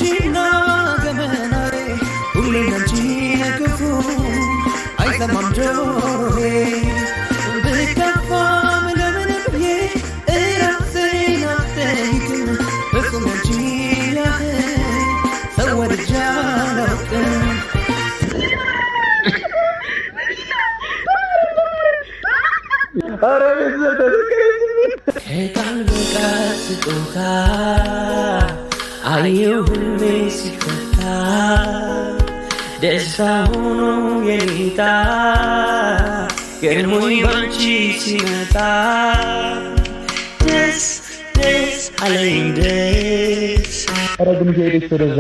አንቺና ገመናዬ ሁሌም አንቺ ክፉ አይሰማም ጆሮዬ ብከፋም ለምን ብዬ እራሴን አልጠይቅም ፍጹም አንቺ ያህል ሰው ወድጄ አላውቅም ከቃል በቃል ስጦታ አየሁ ሁሌ ሲፈታ ደስታ ሆኖ የኔታ ገርሞኝ ባንቺ ሲመጣ ደስ ደስ አለኝ ደስ ኧረ ግን ሄደች ወደዛ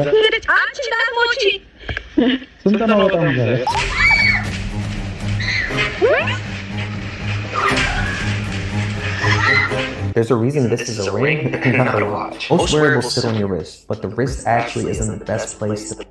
አንቺ እንዳትሞቺ ስንተና በጣም ዛሬ There's a reason this is a ring, not a watch. Most wearables sit on your wrist, but the wrist actually isn't the best place to...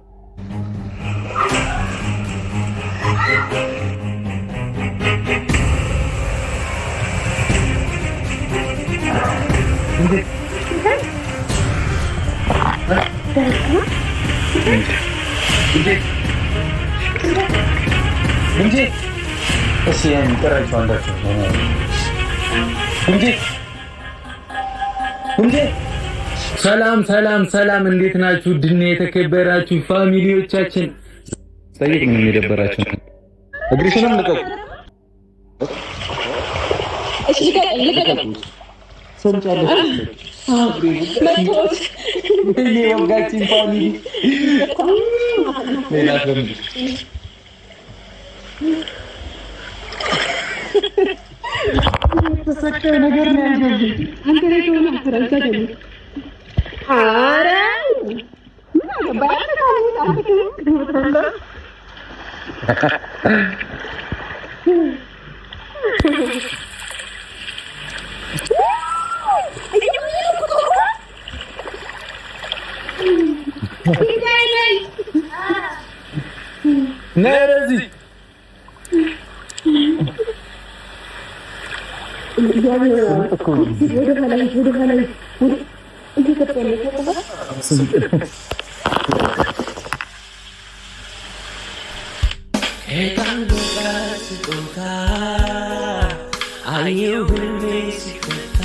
ሰላም ሰላም ሰላም እንዴት ናችሁ? ድና የተከበራችሁ ፋሚሊዎቻችን ጠይቅ ምን የሚደበራችሁ እግሪሽንም ልቀቁ እሺ ልቀቅ ሰምቻለሁ እኔ ወጋችን ፋሚሊ ሌላ ፈምድ ተሰከረ ነገር ነው ያለው አንተ ላይ ሆነ አትረጋገኝ አረ ነረዚ ከቃል በቃል ስጦታ አየሁ ሁሌ ሲፈታ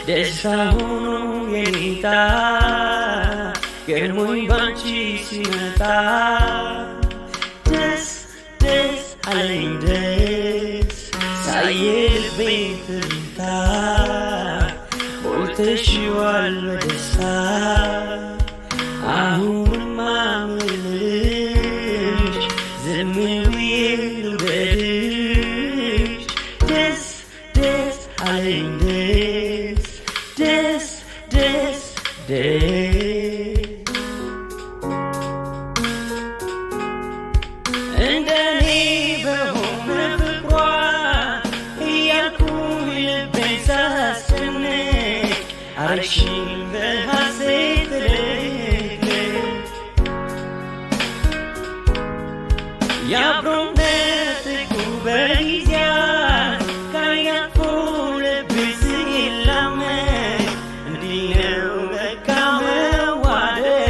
ደስታ ሆኖ የኔታ ገርሞኝ ባንቺ ሲመጣ ደስ ደስ አለኝ ደስ ሳየ ልቤን ትርታ ሞልተሽዋል በደስታ አሁንማ ምልሽ ዝም ብዬ ልውደድሽ ደስ ደስ አለኝ ደስ ደስ ደስ ደስ እንደኔ በሆነ ፍቅሯ እያልኩኝ ልቤን ሳስጨንቅ አረግሽኝ በሐሴት ልቅልቅ የአብሮነት ሕጉ በጊዜያት ካያልፎ ልብሽ ሲላመድ እንዲህ ነው በቃ መዋደድ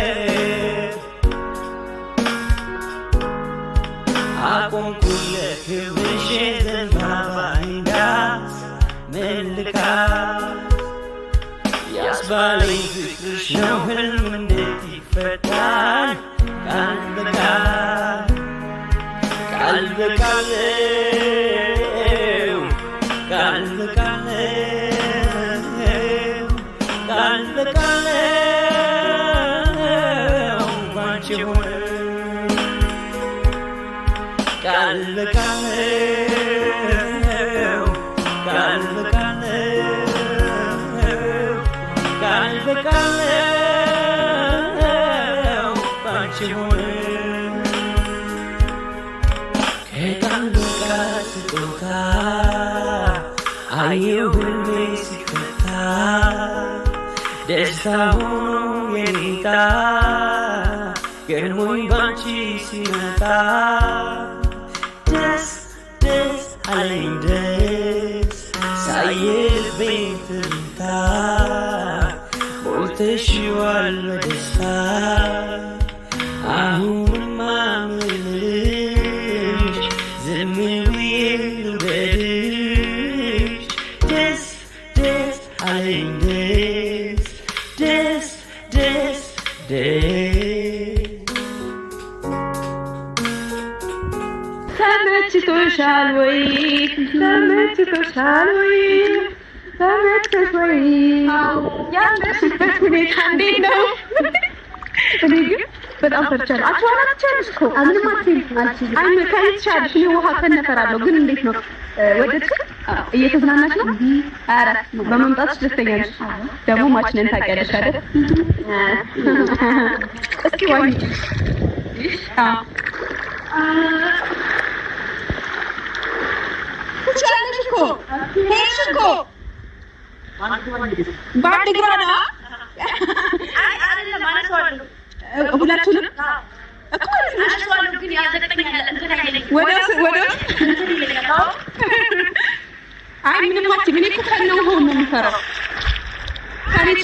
አቆምኩለት ክብርሽ ዘንባባ እንዳስ መልካት ያስባለኝ ፍቅርሽ ነው ህልም እንዴት ይፈታል ቃል በቃል ቃል በቃል ቃል በቃል ቃል በቃል ባንቺ ሆነ ቃል በቃል ቃል በቃል ቃል በቃል ባንቺ ሆነ ከቃል በቃል ስጦታ አየሁ ሁሌ ሲፈታ ደስታ ሆኖ የኔታ ገርሞኝ ባንቺ ሲመጣ ደስ ደስ አለኝ ደስ ሳየ ልቤን ትርታ ሞልተሽዋል በደስታ አሁንማ ምልሽ ዝም ብዬ ልውደድሽ ደስ ደስ አለኝ ደስ ደስ ተመችቶሻል ወይ ተመችቶሻል ወይ ተመችቶሽ ወይ ያለሽበት ሁኔታ እንዴት ነው? እኔ ግን በጣም ፈርቻለሁ። አትዋላችሁስ እኮ ምንም አትይም። አይ ከይትሻልሽ እኔ ውሃ ከነፈራለሁ። ግን እንዴት ነው ወደድክ? እየተዝናናች ነው? ኧረ በመምጣትሽ ደስተኛ ነሽ? ደግሞ ማችነን ታውቂያለሽ አይደል? እስኪ ዋኝ ትችላለሽ እኮ ሄድሽ እኮ በአንድ እግሯ ነው። አይ አይደለም አነሳዋለሁ። ሁላችሁንም እኮ አነሳዋለሁ፣ ግን ያዘጠኛል እንትን አይለኝም። ወደ አይ ምንም አትይም። እኔ እኮ ከነው ሆኖ ነው የምፈራው። ታሪክ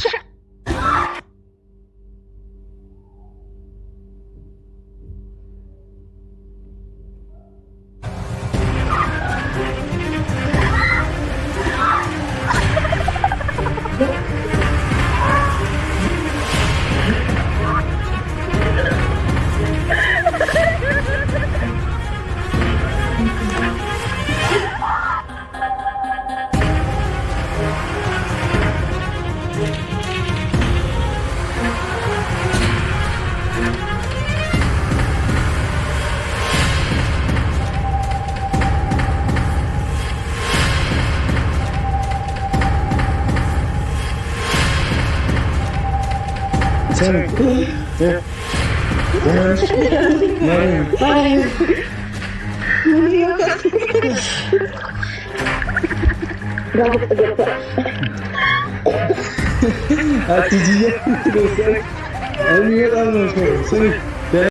Hatice'ye